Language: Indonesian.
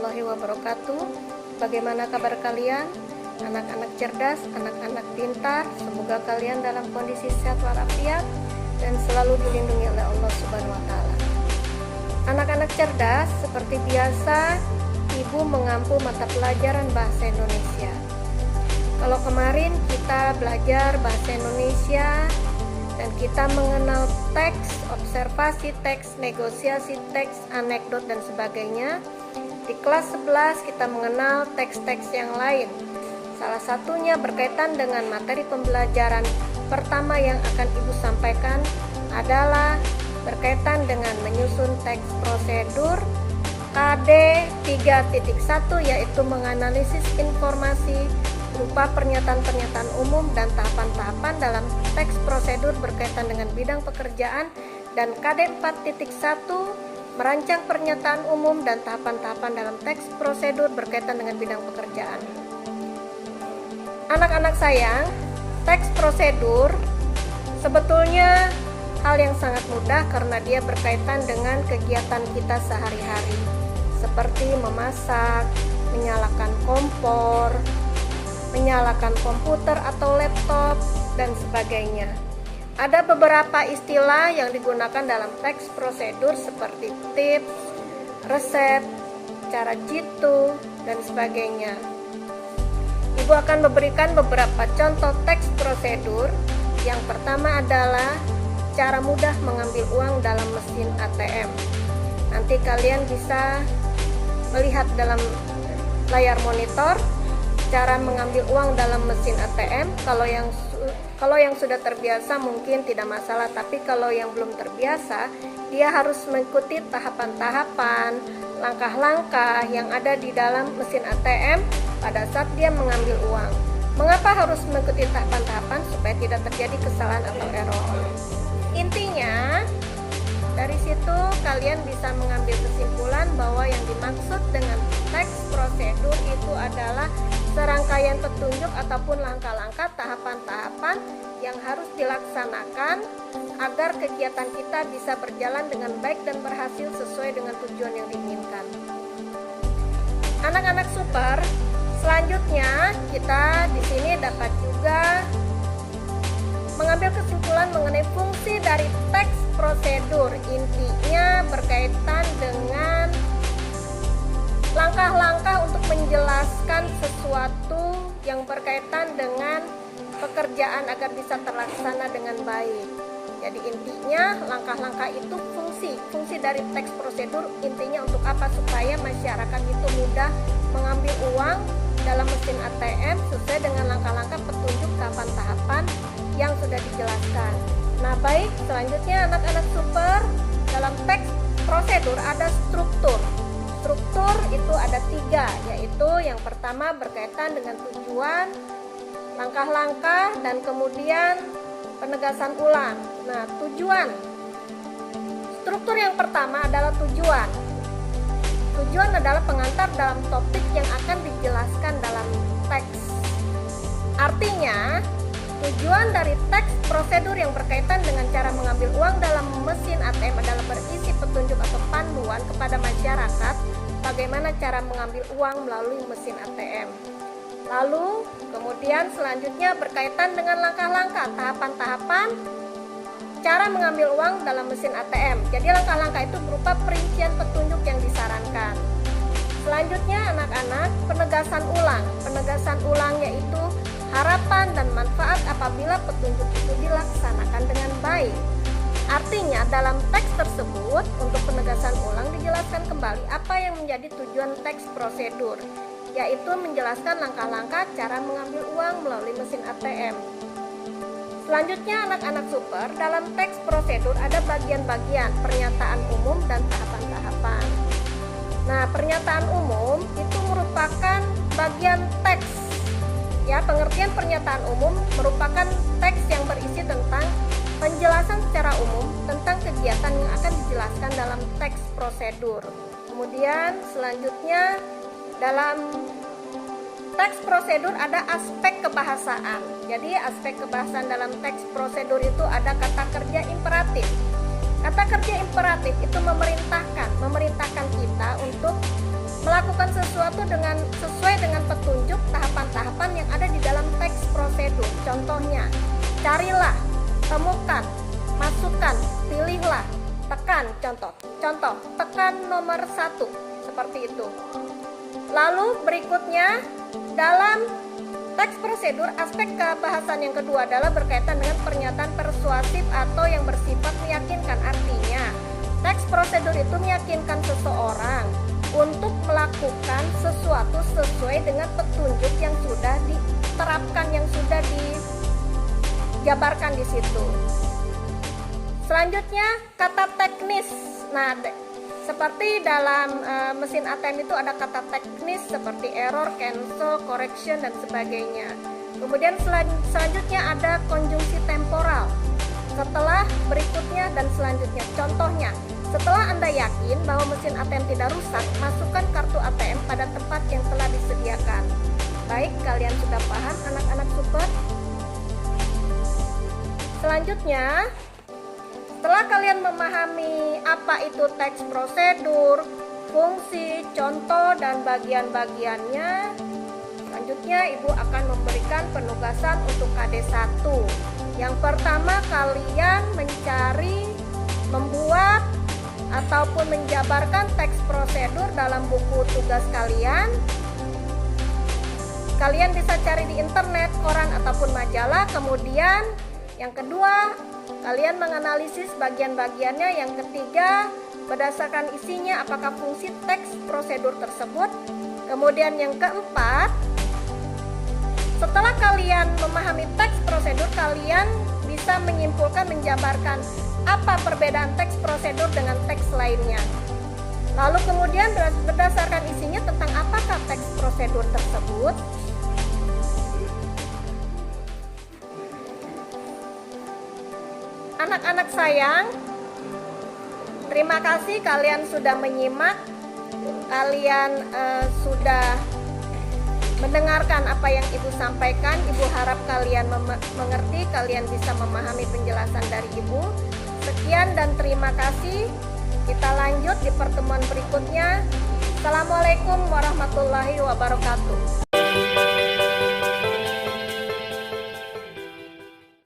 warahmatullahi wabarakatuh. Bagaimana kabar kalian? Anak-anak cerdas, anak-anak pintar, semoga kalian dalam kondisi sehat walafiat dan selalu dilindungi oleh Allah Subhanahu wa taala. Anak-anak cerdas, seperti biasa, Ibu mengampu mata pelajaran bahasa Indonesia. Kalau kemarin kita belajar bahasa Indonesia dan kita mengenal teks, observasi teks, negosiasi teks, anekdot dan sebagainya. Di kelas 11 kita mengenal teks-teks yang lain. Salah satunya berkaitan dengan materi pembelajaran pertama yang akan Ibu sampaikan adalah berkaitan dengan menyusun teks prosedur KD 3.1, yaitu menganalisis informasi berupa pernyataan-pernyataan umum dan tahapan-tahapan dalam teks prosedur berkaitan dengan bidang pekerjaan, dan KD 4.1 merancang pernyataan umum dan tahapan-tahapan dalam teks prosedur berkaitan dengan bidang pekerjaan. Anak-anak sayang, teks prosedur sebetulnya hal yang sangat mudah karena dia berkaitan dengan kegiatan kita sehari-hari, seperti memasak, menyalakan kompor, menyalakan komputer atau laptop, dan sebagainya. Ada beberapa istilah yang digunakan dalam teks prosedur seperti tips, resep, cara jitu, dan sebagainya. Ibu akan memberikan beberapa contoh teks prosedur. Yang pertama adalah cara mudah mengambil uang dalam mesin ATM. Nanti kalian bisa melihat dalam layar monitor cara mengambil uang dalam mesin ATM. Kalau yang sudah terbiasa mungkin tidak masalah, tapi kalau yang belum terbiasa, dia harus mengikuti tahapan-tahapan, langkah-langkah yang ada di dalam mesin ATM pada saat dia mengambil uang. Mengapa harus mengikuti tahapan-tahapan? Supaya tidak terjadi kesalahan atau error. Intinya, dari situ kalian bisa mengambil kesimpulan bahwa yang dimaksud dengan teks prosedur itu adalah serangkaian petunjuk ataupun langkah-langkah, tahapan-tahapan yang harus dilaksanakan agar kegiatan kita bisa berjalan dengan baik dan berhasil sesuai dengan tujuan yang diinginkan. Anak-anak super, selanjutnya kita di sini dapat juga mengambil kesimpulan mengenai fungsi dari teks prosedur. Intinya berkaitan dengan langkah-langkah untuk menjelaskan sesuatu yang berkaitan dengan pekerjaan agar bisa terlaksana dengan baik. Jadi intinya langkah-langkah itu fungsi dari teks prosedur intinya untuk apa? Supaya masyarakat itu mudah mengambil uang dalam mesin ATM sesuai dengan langkah-langkah petunjuk tahapan-tahapan yang sudah dijelaskan. Nah baik, selanjutnya anak-anak super, dalam teks prosedur ada struktur. Struktur itu ada 3, yaitu yang pertama berkaitan dengan tujuan, langkah-langkah, dan kemudian penegasan ulang. Nah tujuan, struktur yang pertama adalah tujuan. Tujuan adalah pengantar dalam topik yang akan dijelaskan dalam teks. Artinya, tujuan dari teks prosedur yang berkaitan dengan cara mengambil uang dalam mesin ATM adalah berisi petunjuk atau panduan kepada masyarakat bagaimana cara mengambil uang melalui mesin ATM. Lalu, kemudian selanjutnya berkaitan dengan langkah-langkah, tahapan-tahapan cara mengambil uang dalam mesin ATM. Jadi langkah-langkah itu berupa perincian petunjuk yang disarankan. Selanjutnya anak-anak, penegasan ulang. Penegasan ulang yaitu harapan dan manfaat apabila petunjuk itu dilaksanakan dengan baik. Artinya dalam teks tersebut untuk penegasan ulang dijelaskan kembali apa yang menjadi tujuan teks prosedur, yaitu menjelaskan langkah-langkah cara mengambil uang melalui mesin ATM. Selanjutnya anak-anak super, dalam teks prosedur ada bagian-bagian pernyataan umum dan tahapan-tahapan. Nah, pernyataan umum itu merupakan bagian teks. Ya, pengertian pernyataan umum merupakan teks yang berisi tentang penjelasan secara umum tentang kegiatan yang akan dijelaskan dalam teks prosedur. Kemudian selanjutnya dalam teks prosedur ada aspek kebahasaan. Jadi aspek kebahasaan dalam teks prosedur itu ada kata kerja imperatif. Kata kerja imperatif itu memerintahkan kita untuk melakukan melakukan sesuatu sesuai dengan petunjuk tahapan-tahapan yang ada di dalam teks prosedur. Contohnya, carilah, temukan, masukkan, pilihlah, tekan. Contoh, tekan nomor 1, seperti itu. Lalu berikutnya, dalam teks prosedur, aspek kebahasan yang kedua adalah berkaitan dengan pernyataan persuasif atau yang bersifat meyakinkan. Artinya, teks prosedur itu meyakinkan seseorang untuk melakukan sesuatu sesuai dengan petunjuk yang sudah diterapkan, yang sudah dijabarkan di situ. Selanjutnya, kata teknis. Nah, seperti dalam mesin ATM itu ada kata teknis seperti error, cancel, correction, dan sebagainya. Kemudian selanjutnya ada konjungsi temporal. Setelah, berikutnya, dan selanjutnya. Contohnya, setelah Anda yakin bahwa mesin ATM tidak rusak, masukkan kartu ATM pada tempat yang telah disediakan. Baik, kalian sudah paham anak-anak super? Selanjutnya, setelah kalian memahami apa itu teks prosedur, fungsi, contoh, dan bagian-bagiannya, selanjutnya Ibu akan memberikan penugasan untuk KD1. Yang pertama, kalian membuat ataupun menjabarkan teks prosedur dalam buku tugas kalian. Kalian bisa cari di internet, koran, ataupun majalah. Kemudian yang kedua, kalian menganalisis bagian-bagiannya. Yang ketiga, berdasarkan isinya apakah fungsi teks prosedur tersebut. Kemudian yang keempat, setelah kalian memahami teks prosedur, kalian bisa menyimpulkan, menjabarkan apa perbedaan teks prosedur dengan teks lainnya. Lalu kemudian berdasarkan isinya tentang apakah teks prosedur tersebut. Anak-anak sayang, terima kasih kalian sudah menyimak, kalian sudah mendengarkan apa yang Ibu sampaikan. Ibu harap kalian mengerti, kalian bisa memahami penjelasan dari Ibu. Sekian dan terima kasih. Kita lanjut di pertemuan berikutnya. Assalamualaikum warahmatullahi wabarakatuh.